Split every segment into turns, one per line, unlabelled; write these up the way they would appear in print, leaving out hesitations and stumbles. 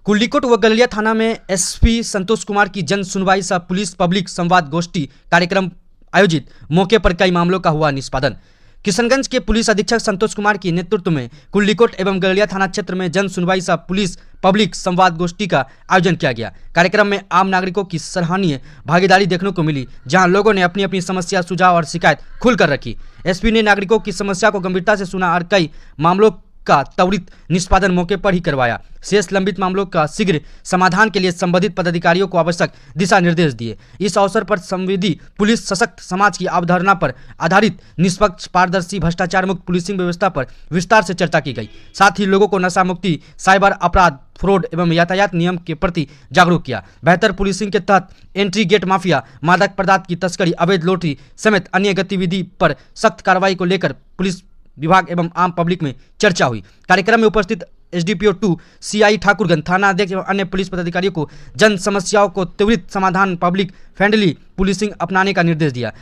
कुल्लीकोट व गलरिया थाना में एसपी संतोष कुमार की जन सुनवाई सह पुलिस पब्लिक संवाद गोष्ठी कार्यक्रम आयोजित। मौके पर कई मामलों का हुआ निष्पादन। किशनगंज के पुलिस अधीक्षक संतोष कुमार की नेतृत्व में कुल्लीकोट एवं गलरिया थाना क्षेत्र में जन सुनवाई सह पुलिस पब्लिक संवाद गोष्ठी का आयोजन किया गया। कार्यक्रम में आम नागरिकों की सराहनीय भागीदारी देखने को मिली, जहां लोगों ने अपनी अपनी समस्या, सुझाव और शिकायत खुलकर रखी। एसपी ने नागरिकों की समस्या को गंभीरता से सुना और कई मामलों का त्वरित निष्पादन मौके पर ही करवाया। शेष लंबित मामलों का शीघ्र समाधान के लिए संबंधित पदाधिकारियों को आवश्यक दिशा निर्देश दिए। इस अवसर पर संवेदी पुलिस सशक्त समाज की अवधारणा पर आधारित निष्पक्ष, पारदर्शी, भ्रष्टाचार मुक्त पुलिसिंग व्यवस्था पर विस्तार से चर्चा की गई। साथ ही लोगों को नशा मुक्ति, साइबर अपराध, फ्रॉड एवं यातायात नियम के प्रति जागरूक किया। बेहतर पुलिसिंग के तहत एंट्री गेट माफिया, मादक पदार्थ की तस्करी, अवैध लॉटरी समेत अन्य गतिविधि पर सख्त कार्रवाई को लेकर पुलिस विभाग एवं आम पब्लिक में चर्चा हुई। कार्यक्रम में उपस्थित एसडीपीओ 2 सीआई ठाकुरगंज, थाना अध्यक्ष एवं अन्य पुलिस पदाधिकारियों को जन समस्याओं को त्वरित समाधान, पब्लिक फ्रेंडली पुलिसिंग अपनाने का निर्देश दिया।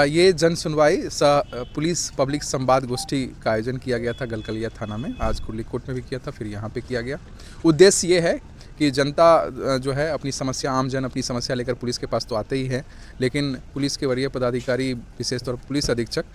ये जन सुनवाई पुलिस पब्लिक संवाद गोष्ठी का आयोजन किया गया था गलगलिया थाना में। आज कुल्लीकोट में भी किया था, फिर यहाँ पे किया गया। उद्देश्य ये है कि जनता जो है अपनी समस्या, आम जन अपनी समस्या लेकर पुलिस के पास तो आते ही हैं, लेकिन पुलिस के वरीय पदाधिकारी, विशेष तौर पर पुलिस अधीक्षक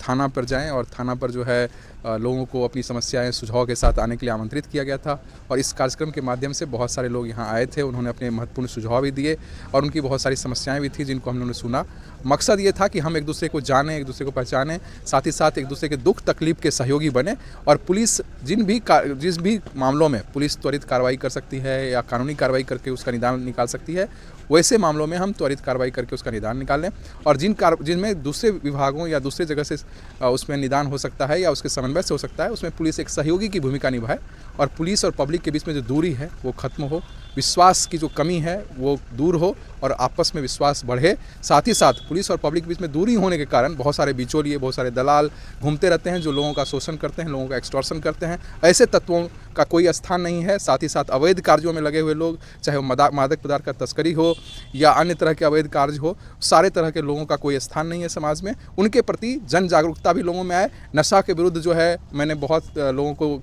थाना पर जाएं और थाना पर जो है लोगों को अपनी समस्याएं, सुझाव के साथ आने के लिए आमंत्रित किया गया था। और इस कार्यक्रम के माध्यम से बहुत सारे लोग यहाँ आए थे। उन्होंने अपने महत्वपूर्ण सुझाव भी दिए और उनकी बहुत सारी समस्याएं भी थी जिनको हम लोगों ने सुना। मकसद ये था कि हम एक दूसरे को जानें, एक दूसरे को पहचानें, साथ ही साथ एक दूसरे के दुख तकलीफ के सहयोगी बने। और पुलिस जिस भी मामलों में पुलिस त्वरित कार्रवाई कर सकती है या कानूनी कार्रवाई करके उसका निदान निकाल सकती है, वैसे मामलों में हम त्वरित कार्रवाई करके उसका निदान निकालें। और जिनमें दूसरे विभागों या दूसरे जगह से उसमें निदान हो सकता है या उसके समन्वय से हो सकता है, उसमें पुलिस एक सहयोगी की भूमिका निभाए और पुलिस और पब्लिक के बीच में जो दूरी है वो खत्म हो, विश्वास की जो कमी है वो दूर हो और आपस में विश्वास बढ़े। साथ ही साथ पुलिस और पब्लिक के बीच में दूरी होने के कारण बहुत सारे बिचौलिए, बहुत सारे दलाल घूमते रहते हैं जो लोगों का शोषण करते हैं, लोगों का एक्सटॉर्शन करते हैं। ऐसे तत्वों का कोई स्थान नहीं है। साथ ही साथ अवैध कार्यों में लगे हुए लोग, चाहे वो मादक पदार्थ का तस्करी हो या अन्य तरह के अवैध कार्य हो, सारे तरह के लोगों का कोई स्थान नहीं है समाज में। उनके प्रति जन जागरूकता भी लोगों में आए। नशा के विरुद्ध जो है मैंने बहुत लोगों को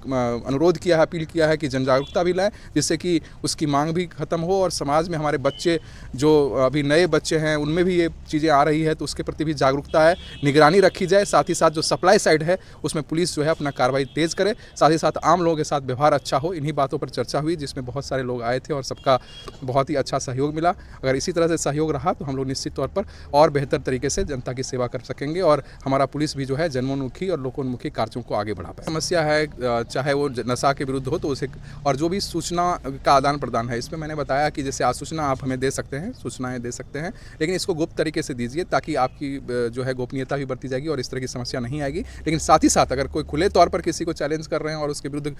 अनुरोध किया है, अपील किया है कि जन जागरूकता भी लाएं, जिससे कि उसकी मांग भी खत्म हो और समाज में हमारे बच्चे जो अभी नए बच्चे हैं उनमें भी ये चीज़ें आ रही है, तो उसके प्रति भी जागरूकता है, निगरानी रखी जाए। साथ ही साथ जो सप्लाई साइड है उसमें पुलिस जो है अपना कार्रवाई तेज़ करे। साथ ही साथ आम लोगों के साथ व्यवहार अच्छा हो। इन्हीं बातों पर चर्चा हुई जिसमें बहुत सारे लोग आए थे और सबका बहुत ही अच्छा सहयोग मिला। अगर इसी तरह से सहयोग रहा तो हम लोग निश्चित तौर पर और बेहतर तरीके से जनता की सेवा कर सकेंगे और हमारा पुलिस भी जो है जनोन्मुखी और लोकोन्मुखी कार्यों को आगे बढ़ा पाए। समस्या है चाहे वो नशा के विरुद्ध हो तो उसे, और जो भी सूचना का आदान प्रदान है, इसमें मैंने बताया कि जैसे आज सूचना आप हमें दे सकते हैं, सूचनाएं दे सकते हैं, लेकिन इसको गुप्त तरीके से दीजिए ताकि आपकी जो है गोपनीयता भी बरती जाएगी और इस तरह की समस्या नहीं आएगी। लेकिन साथ ही साथ अगर कोई खुले तौर पर किसी को चैलेंज कर रहे हैं और उसके विरुद्ध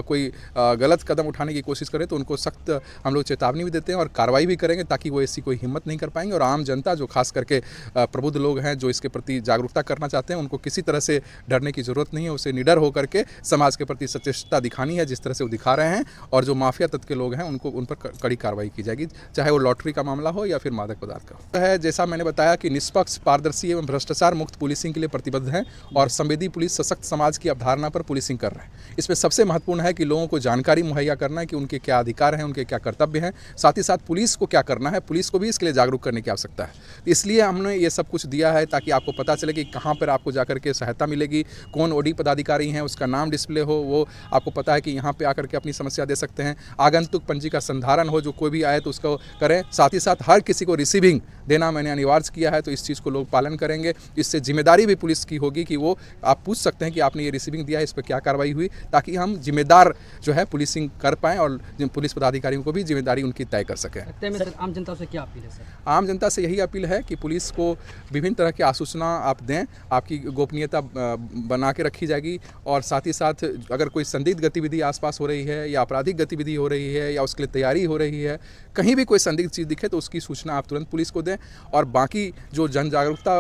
कोई गलत कदम उठाने की कोशिश करें तो उनको सख्त हम लोग चेतावनी भी देते हैं और कार्रवाई भी करेंगे ताकि वो ऐसी कोई हिम्मत नहीं कर पाएंगे। और आम जनता जो खास करके प्रबुद्ध लोग हैं जो इसके प्रति जागरूकता करना चाहते हैं, उनको किसी तरह से डरने की जरूरत नहीं है। उसे निडर होकर के समाज के प्रति सचेतता दिखानी है जिस तरह से वो दिखा रहे हैं। और जो माफिया तत्व के लोग हैं उन पर कड़ी कार्रवाई की जाएगी, चाहे वो लॉटरी का मामला हो या फिर मादक पदार्थ का है। जैसा मैंने बताया कि निष्पक्ष, पारदर्शी एवं भ्रष्टाचार मुक्त पुलिसिंग के लिए प्रतिबद्ध हैं और संवेदी पुलिस सशक्त समाज की अवधारणा पर पुलिसिंग कर रहे हैं। इसमें सबसे महत्वपूर्ण है कि लोगों को जानकारी मुहैया करना है कि उनके क्या अधिकार हैं, उनके क्या कर्तव्य हैं। साथ ही साथ पुलिस को क्या करना है, पुलिस को भी इसके लिए जागरूक करने की आवश्यकता है। इसलिए हमने ये सब कुछ दिया है ताकि आपको पता चले कि कहाँ पर आपको जाकर के सहायता मिलेगी, कौन ओडी पदाधिकारी हैं, उसका नाम डिस्प्ले हो, वो आपको पता है कि यहाँ पे आकर के अपनी समस्या दे सकते हैं। आगंतुक पंजी का संधारण हो, जो कोई भी आए तो उसको करें। साथ ही साथ हर किसी को रिसीविंग देना मैंने अनिवार्य किया है, तो इस चीज़ को लोग पालन करेंगे। इससे जिम्मेदारी भी पुलिस की होगी कि वो आप पूछ सकते हैं कि आपने ये रिसीविंग दिया है, इस पर क्या कार्रवाई हुई, ताकि हम जिम्मेदार जो है पुलिसिंग कर पाएँ और पुलिस पदाधिकारियों को भी जिम्मेदारी उनकी तय कर सकें।
आम जनता से क्या अपील है सर?
आम जनता से यही अपील है कि पुलिस को विभिन्न तरह की आसूचना आप दें, आपकी गोपनीयता बना के रखी जाएगी। और साथ ही साथ अगर कोई संदिग्ध गतिविधि आसपास हो रही है या आपराधिक गतिविधि हो रही है या उसके लिए तैयारी हो रही है, कहीं भी कोई संदिग्ध चीज़ दिखे तो उसकी सूचना आप तुरंत पुलिस को दें। और बाकी जो जन जागरूकता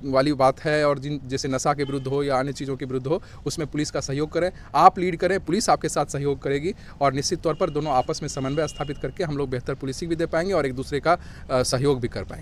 वाली बात है और जैसे नशा के विरुद्ध हो या अन्य चीज़ों के विरुद्ध हो, उसमें पुलिस का सहयोग करें, आप लीड करें, पुलिस आपके साथ सहयोग करेगी और निश्चित तौर पर दोनों आपस में समन्वय स्थापित करके हम लोग बेहतर पुलिसिंग भी दे पाएंगे और एक दूसरे का सहयोग भी कर पाएंगे।